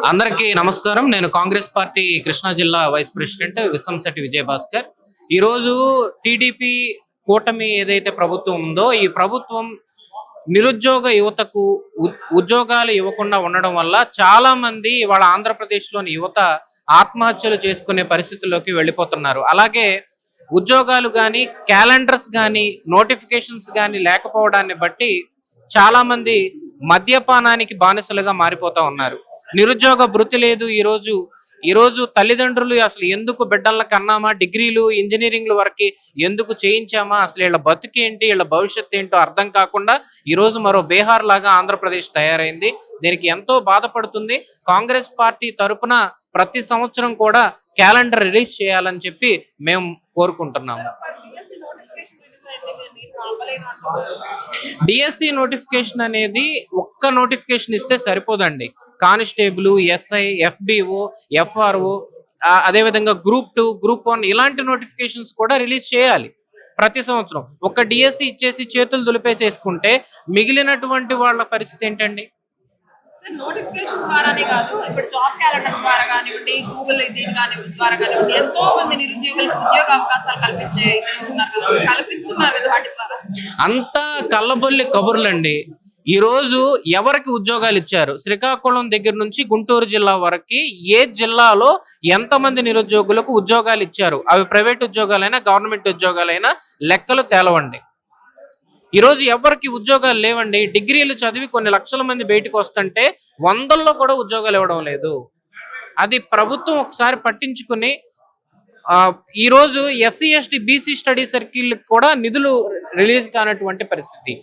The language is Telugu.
అందరికీ నమస్కారం. నేను కాంగ్రెస్ పార్టీ కృష్ణా జిల్లా వైస్ ప్రెసిడెంట్ విశ్వంశెట్టి విజయభాస్కర్. ఈరోజు టీడీపీ కూటమి ఏదైతే ప్రభుత్వం ఉందో ఈ ప్రభుత్వం నిరుద్యోగ యువతకు ఉద్యోగాలు ఇవ్వకుండా ఉండడం వల్ల చాలా మంది వాళ్ళ ఆంధ్రప్రదేశ్లోని యువత ఆత్మహత్యలు చేసుకునే పరిస్థితుల్లోకి వెళ్ళిపోతున్నారు. అలాగే ఉద్యోగాలు కానీ క్యాలెండర్స్ కానీ నోటిఫికేషన్స్ కానీ లేకపోవడాన్ని బట్టి చాలా మంది మద్యపానానికి బానిసలుగా మారిపోతా ఉన్నారు. నిరుద్యోగ భృతి లేదు. ఈరోజు తల్లిదండ్రులు అసలు ఎందుకు బిడ్డలను కన్నామా, డిగ్రీలు ఇంజనీరింగ్ల వరకు ఎందుకు చేయించామా, అసలు వీళ్ళ బతుకేంటి, వీళ్ళ భవిష్యత్తు ఏంటో అర్థం కాకుండా ఈరోజు మరో బీహార్ లాగా ఆంధ్రప్రదేశ్ తయారైంది. దీనికి ఎంతో బాధపడుతుంది. కాంగ్రెస్ పార్టీ తరపున ప్రతి సంవత్సరం కూడా క్యాలెండర్ రిలీజ్ చేయాలని చెప్పి మేము కోరుకుంటున్నాము. డిఎస్సి నోటిఫికేషన్ అనేది ఒక్క నోటిఫికేషన్ ఇస్తే సరిపోదండి. కానిస్టేబుల్, ఎస్ఐ, ఎఫ్బిఓ, ఎఫ్ఆర్ఓ, అదేవిధంగా గ్రూప్ 2, గ్రూప్ 1 ఇలాంటి నోటిఫికేషన్స్ కూడా రిలీజ్ చేయాలి ప్రతి సంవత్సరం. ఒక్క డిఎస్సి ఇచ్చేసి చేతులు దులిపేసేసుకుంటే మిగిలినటువంటి వాళ్ళ పరిస్థితి ఏంటండి? నోటిఫికేషన్ ద్వారానే కాదు, ఇప్పుడు జాబ్ క్యాలెండర్ ద్వారా కానివ్వండి, గూగుల్ ద్వారా కానివ్వండి, ఎంతో మంది నిరుద్యోగులకు ఉద్యోగ అవకాశాలు కల్పిస్తున్నారు కదా వాటి ద్వారా. అంతా కళ్ళబొల్లి కబుర్లండి. ఈ రోజు ఎవరికి ఉద్యోగాలు ఇచ్చారు? శ్రీకాకుళం దగ్గర నుంచి గుంటూరు జిల్లా వరకు ఏ జిల్లాలో ఎంతమంది నిరుద్యోగులకు ఉద్యోగాలు ఇచ్చారు? అవి ప్రైవేట్ ఉద్యోగాలైనా గవర్నమెంట్ ఉద్యోగాలైనా లెక్కలు తేలవండి. ఈరోజు ఎవరికి ఉద్యోగాలు లేవండి. డిగ్రీలు చదివి కొన్ని లక్షల మంది బయటకు వస్తుంటే వందల్లో కూడా ఉద్యోగాలు ఇవ్వడం లేదు. అది ప్రభుత్వం ఒకసారి పట్టించుకుని ఈరోజు SC, ST, BC study circle కూడా నిధులు రిలీజ్ కానటువంటి పరిస్థితి.